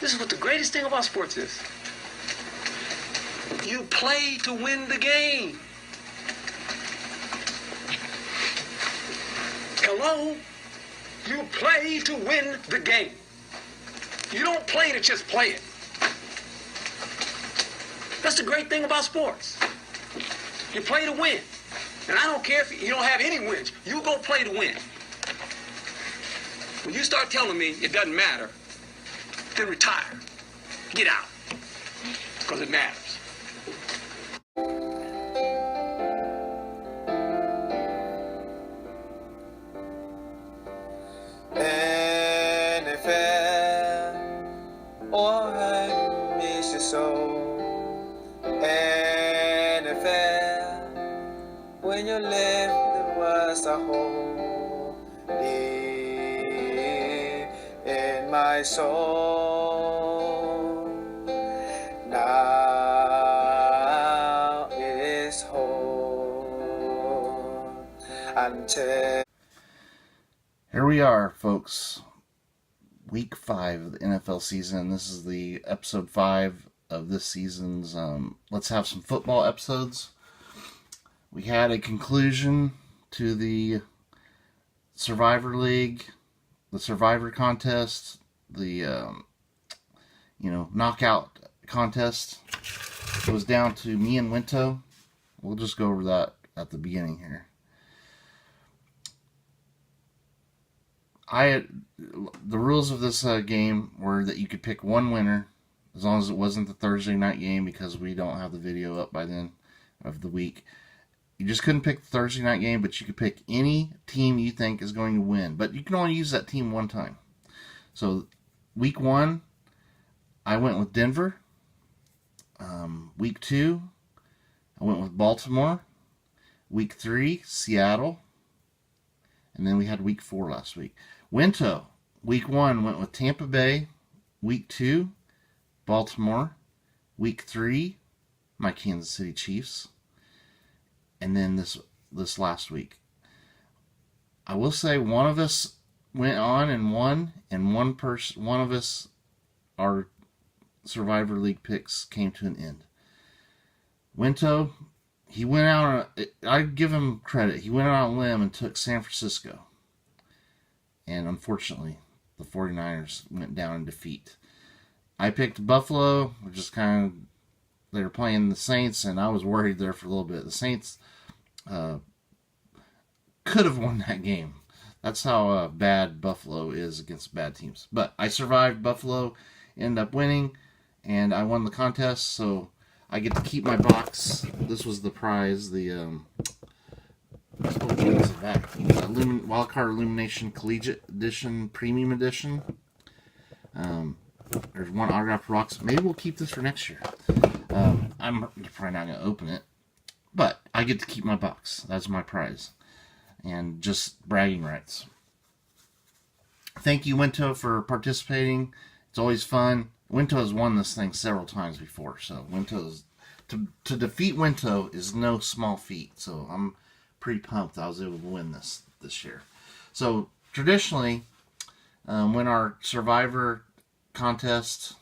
This is what the greatest thing about sports is. You play to win the game. Hello? You play to win the game. You don't play to just play it. That's the great thing about sports. You play to win. And I don't care if you don't have any wins. You go play to win. When you start telling me it doesn't matter, then retire. Get out. Because it matters. NFL, oh, I miss you so. NFL, when you left, there was a hole deep in my soul. Now it is whole until. Here we are, folks. Week 5 of the NFL season. This is the episode 5 of this season's Let's Have Some Football episodes. We had a conclusion to the Survivor League, the Survivor contest, the knockout contest. It was down to me and Winto. We'll just go over that at the beginning here. The rules of this game were that you could pick one winner, as long as it wasn't the Thursday night game, because we don't have the video up by then of the week. You just couldn't pick the Thursday night game, but you could pick any team you think is going to win. But you can only use that team one time. So, week 1, I went with Denver. Week 2, I went with Baltimore. Week 3, Seattle. And then we had week 4 last week. Winto, week 1 went with Tampa Bay. Week 2, Baltimore. Week 3, my Kansas City Chiefs. And then this last week. I will say one of us went on and won, and one of us, our Survivor League picks came to an end. Winto, he went out, I give him credit, he went out on a limb and took San Francisco. And unfortunately, the 49ers went down in defeat. I picked Buffalo, which is kind of, they were playing the Saints, and I was worried there for a little bit. The Saints could have won that game. That's how bad Buffalo is against bad teams. But I survived. Buffalo ended up winning, and I won the contest, so I get to keep my box. This was the prize, the Wildcard Illumination Collegiate Edition, Premium Edition. There's one autographed box. Maybe we'll keep this for next year. I'm probably not going to open it, but I get to keep my box. That's my prize. And just bragging rights. Thank you, Winto, for participating. It's always fun. Winto has won this thing several times before, so to defeat Winto is no small feat. So I'm pretty pumped I was able to win this year. So traditionally, when our Survivor contest,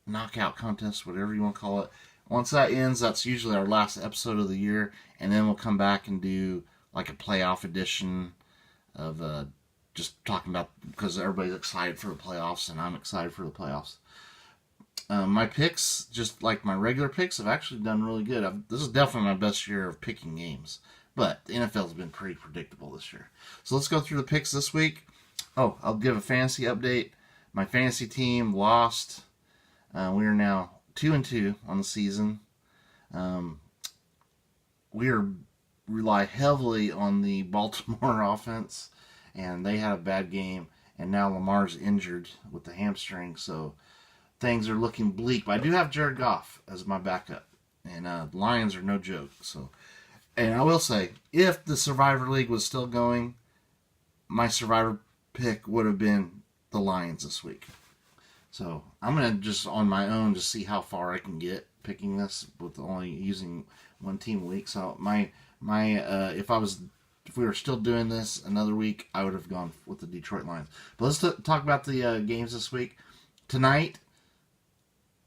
knockout contest, whatever you want to call it, once that ends, that's usually our last episode of the year, and then we'll come back and do like a playoff edition of just talking about, because everybody's excited for the playoffs, and I'm excited for the playoffs. My picks, just like my regular picks, have actually done really good. This is definitely my best year of picking games, but the NFL's been pretty predictable this year. So let's go through the picks this week. Oh, I'll give a fantasy update. My fantasy team lost. We are now 2-2 on the season. We rely heavily on the Baltimore offense, and they had a bad game, and now Lamar's injured with the hamstring, so things are looking bleak. But I do have Jared Goff as my backup, and the Lions are no joke. So, and I will say, if the Survivor League was still going, my Survivor pick would have been the Lions this week. So I'm going to just on my own just see how far I can get picking this with only using one team a week. So if we were still doing this another week, I would have gone with the Detroit Lions. But let's talk about the games this week. Tonight,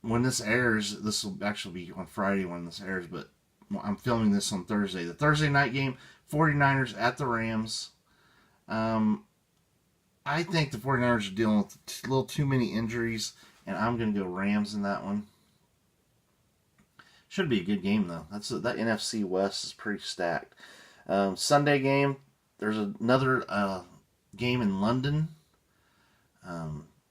when this airs, this will actually be on Friday when this airs, but I'm filming this on Thursday. The Thursday night game, 49ers at the Rams. I think the 49ers are dealing with a little too many injuries, and I'm going to go Rams in that one. Should be a good game, though. That NFC West is pretty stacked. Sunday game, there's another game in London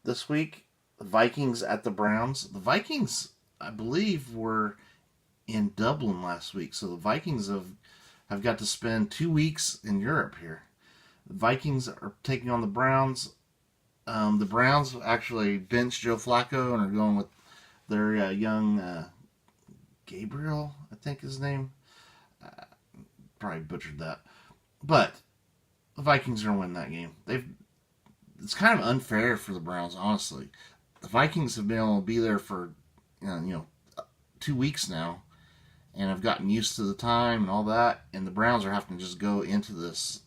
this week. The Vikings at the Browns. The Vikings, I believe, were in Dublin last week, so the Vikings have got to spend 2 weeks in Europe here. The Vikings are taking on the Browns. The Browns actually benched Joe Flacco and are going with their young Gabriel, I think his name. Probably butchered that. But the Vikings are going to win that game. It's kind of unfair for the Browns, honestly. The Vikings have been able to be there for 2 weeks now and have gotten used to the time and all that, and the Browns are having to just go into this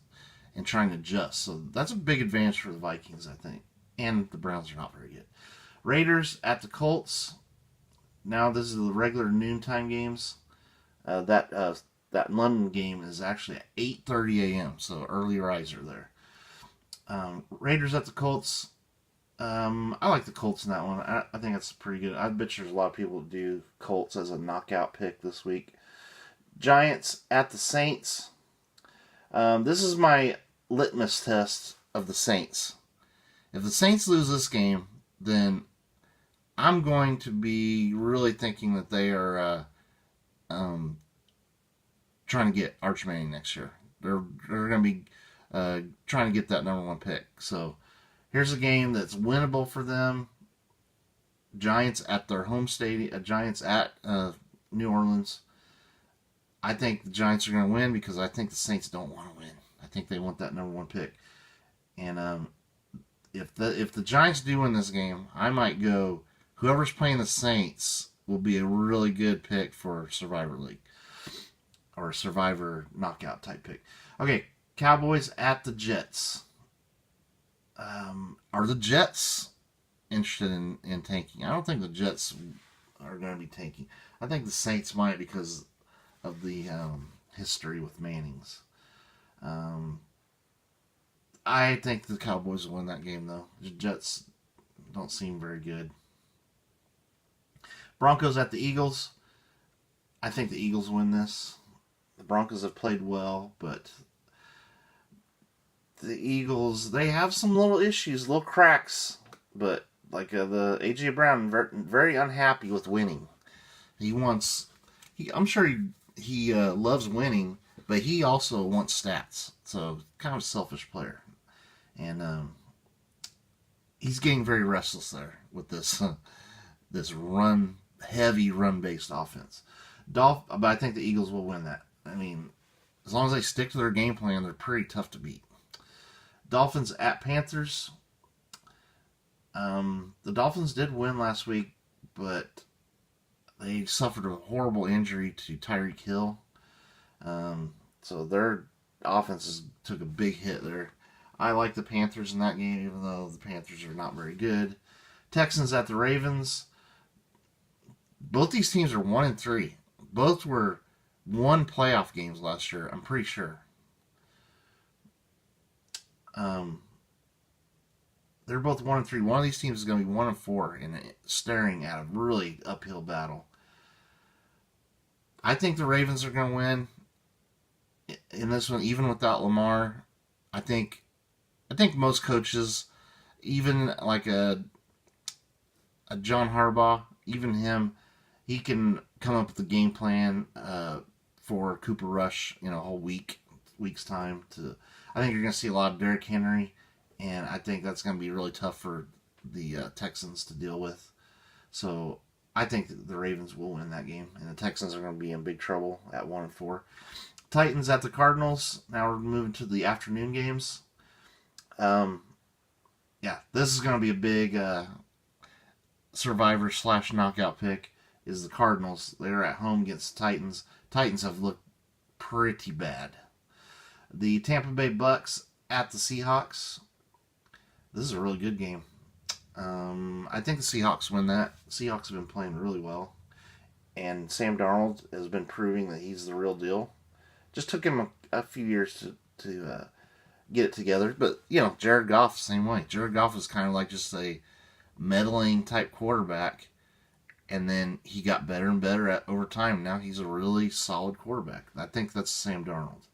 and trying to adjust. So that's a big advantage for the Vikings, I think. And the Browns are not very good. Raiders at the Colts. Now this is the regular noontime games. That London game is actually at 8:30 a.m., so early riser there. Raiders at the Colts. I like the Colts in that one. I think that's pretty good. I bet there's a lot of people that do Colts as a knockout pick this week. Giants at the Saints. This is my litmus test of the Saints. If the Saints lose this game, then I'm going to be really thinking that they are trying to get Arch Manning next year. They're going to be trying to get that number 1 pick. So here's a game that's winnable for them. Giants at their home stadium. Giants at New Orleans. I think the Giants are going to win because I think the Saints don't want to win. I think they want that number 1 pick. And if the Giants do win this game, I might go. Whoever's playing the Saints will be a really good pick for Survivor League or Survivor knockout type pick. Okay, Cowboys at the Jets. Are the Jets interested in tanking? I don't think the Jets are going to be tanking. I think the Saints might because of the history with Mannings. I think the Cowboys will win that game, though. The Jets don't seem very good. Broncos at the Eagles. I think the Eagles win this. The Broncos have played well, but the Eagles, they have some little issues, little cracks. But like the A.J. Brown, very unhappy with winning. I'm sure he loves winning, but he also wants stats. So kind of a selfish player. And he's getting very restless there with this this heavy run-based offense. But I think the Eagles will win that. I mean, as long as they stick to their game plan, they're pretty tough to beat. Dolphins at Panthers. The Dolphins did win last week, but they suffered a horrible injury to Tyreek Hill. So their offense took a big hit there. I like the Panthers in that game, even though the Panthers are not very good. Texans at the Ravens. Both these teams are 1-3. Both were 1 playoff games last year, I'm pretty sure. They're both 1-3. One of these teams is going to be 1-4 and staring at a really uphill battle. I think the Ravens are going to win in this one, even without Lamar. I think most coaches, even like a John Harbaugh, even him, he can come up with a game plan for Cooper Rush in a whole week's time. I think you're going to see a lot of Derrick Henry, and I think that's going to be really tough for the Texans to deal with. So I think the Ravens will win that game, and the Texans are going to be in big trouble at 1-4. Titans at the Cardinals. Now we're moving to the afternoon games. This is going to be a big survivor / knockout pick. Is the Cardinals. They're at home against the Titans. Titans have looked pretty bad. The Tampa Bay Bucks at the Seahawks. This is a really good game. I think the Seahawks win that. Seahawks have been playing really well, and Sam Darnold has been proving that he's the real deal. Just took him a few years to get it together, but Jared Goff same way. Jared Goff is kind of like just a meddling type quarterback, and then he got better and better over time. Now he's a really solid quarterback. I think that's Sam Darnold.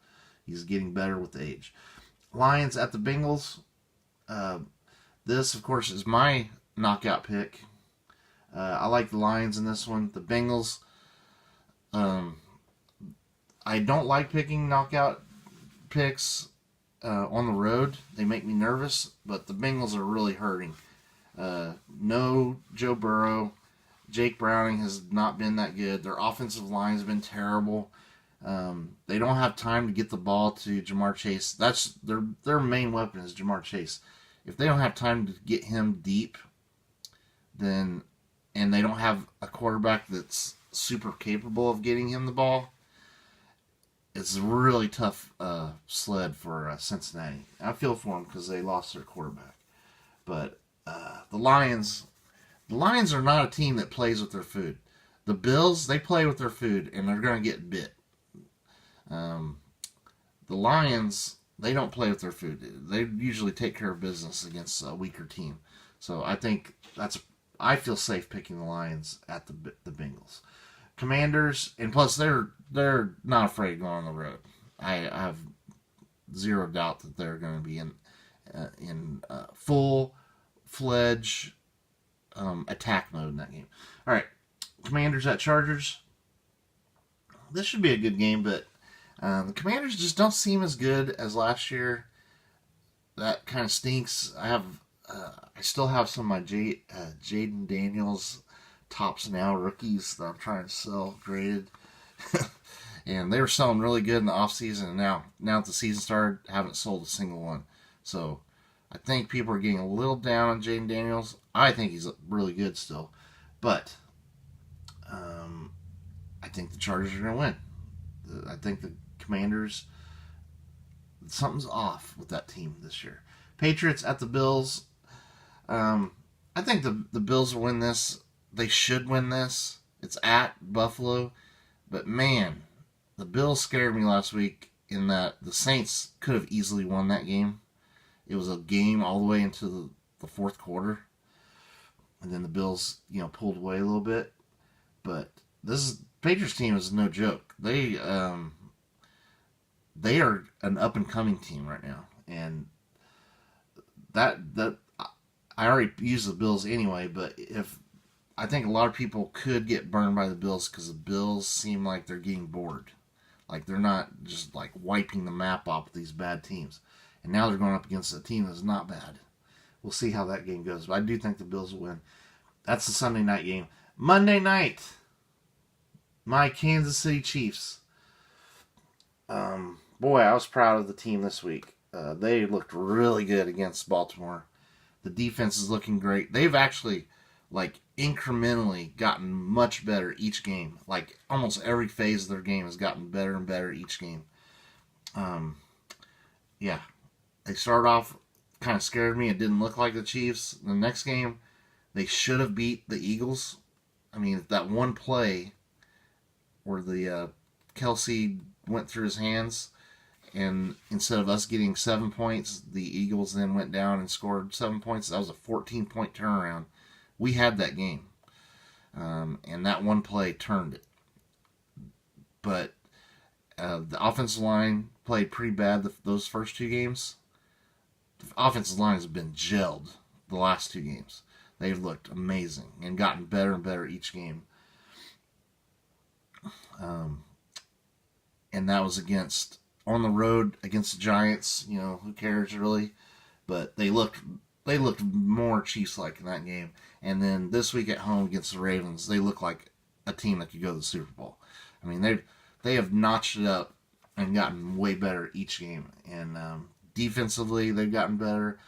He's getting better with age. Lions at the Bengals. This, of course, is my knockout pick. I like the Lions in this one. The Bengals, I don't like picking knockout picks on the road. They make me nervous, but the Bengals are really hurting. No Joe Burrow. Jake Browning has not been that good. Their offensive line has been terrible. They don't have time to get the ball to Jamar Chase. That's their main weapon is Jamar Chase. If they don't have time to get him deep, and they don't have a quarterback that's super capable of getting him the ball, it's a really tough sled for Cincinnati. I feel for them because they lost their quarterback. But the Lions are not a team that plays with their food. The Bills, they play with their food, and they're going to get bit. The Lions, they don't play with their food. They usually take care of business against a weaker team. So I feel safe picking the Lions at the Bengals. Commanders, and plus they're not afraid of going on the road. I have zero doubt that they're going to be in full-fledged attack mode in that game. All right, Commanders at Chargers. This should be a good game, but the Commanders just don't seem as good as last year. That kind of stinks. I still have some of my Jaden Daniels Tops Now rookies that I'm trying to sell graded. And they were selling really good in the offseason, and now that the season started, haven't sold a single one. So I think people are getting a little down on Jaden Daniels. I think he's really good still. But I think the Chargers are going to win. I think the Commanders, something's off with that team this year. Patriots at the Bills. I think the Bills will win this. They should win this. It's at Buffalo. But man, the Bills scared me last week in that the Saints could have easily won that game. It was a game all the way into the fourth quarter. And then the Bills, pulled away a little bit. But this Patriots team is no joke. They are an up and coming team right now. And that I already used the Bills anyway, but I think a lot of people could get burned by the Bills because the Bills seem like they're getting bored. Like they're not just like wiping the map off with these bad teams. And now they're going up against a team that's not bad. We'll see how that game goes. But I do think the Bills will win. That's the Sunday night game. Monday night, my Kansas City Chiefs. Boy, I was proud of the team this week. They looked really good against Baltimore. The defense is looking great. They've actually, incrementally gotten much better each game. Like, almost every phase of their game has gotten better and better each game. Yeah. They started off kind of scared me. It didn't look like the Chiefs. The next game, they should have beat the Eagles. I mean, that one play where the Kelsey went through his hands, and instead of us getting 7 points, the Eagles then went down and scored 7 points. That was a 14-point turnaround. We had that game, and that one play turned it. But the offensive line played pretty bad those first two games. The offensive lines have been gelled the last two games. They've looked amazing and gotten better and better each game. And that was on the road against the Giants. Who cares really? But they looked more Chiefs-like in that game. And then this week at home against the Ravens, they look like a team that could go to the Super Bowl. I mean, they have notched it up and gotten way better each game. And defensively, they've gotten better.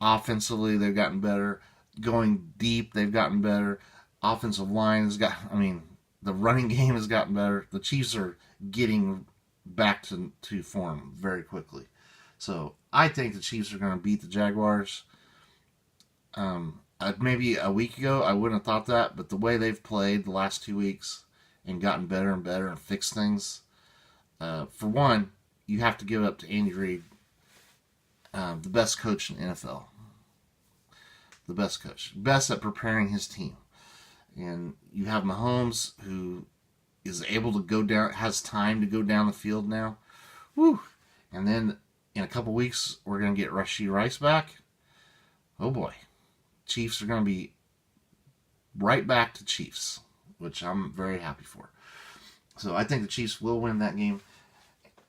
Offensively, they've gotten better. Going deep, they've gotten better. Offensive line the running game has gotten better. The Chiefs are getting back to form very quickly. So I think the Chiefs are going to beat the Jaguars. maybe a week ago, I wouldn't have thought that, but the way they've played the last 2 weeks and gotten better and better and fixed things, for one, you have to give it up to Andy Reid, the best coach in the NFL. The best coach. Best at preparing his team. And you have Mahomes, who is able to go down, has time to go down the field now. Woo! And then in a couple weeks, we're going to get Rashee Rice back. Oh boy. Chiefs are going to be right back to Chiefs, which I'm very happy for. So I think the Chiefs will win that game,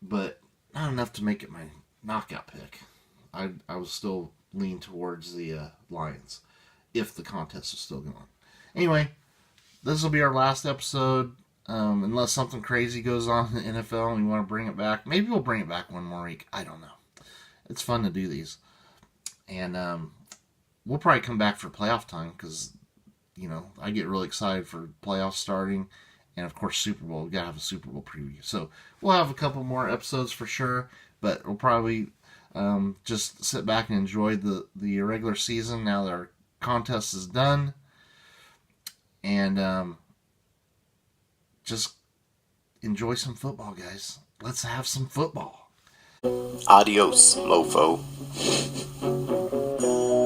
but not enough to make it my knockout pick. I was still lean towards the Lions if the contest is still going. Anyway, this will be our last episode. Unless something crazy goes on in the NFL and we want to bring it back. Maybe we'll bring it back one more week. I don't know. It's fun to do these. And we'll probably come back for playoff time because, I get really excited for playoffs starting. And, of course, Super Bowl. We've got to have a Super Bowl preview. So we'll have a couple more episodes for sure. But we'll probably just sit back and enjoy the regular season now that our contest is done. And just enjoy some football, guys. Let's have some football. Adios, mofo.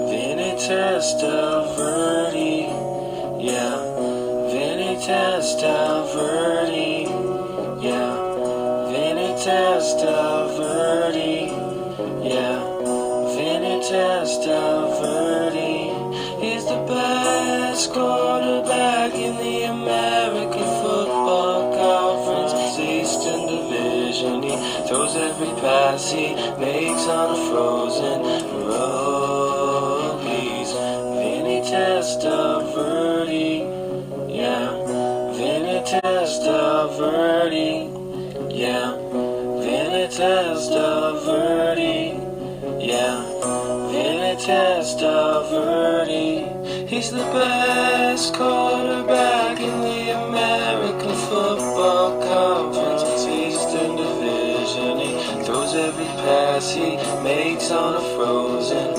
Vinny Testaverde, yeah. Vinny Testaverde, yeah. Vinny Testaverde, yeah. Vinny Testaverde. He's the best quarterback in the American Football Conference. His Eastern Division. He throws every pass he makes on a frozen road. He's Vinny Testaverde. Yeah. Vinny Testaverde. Yeah. Vinny Testaverde. Yeah. Vinny Testaverde. He's the best quarterback in the American Football Conference. His Eastern Division. He throws every pass he makes on a frozen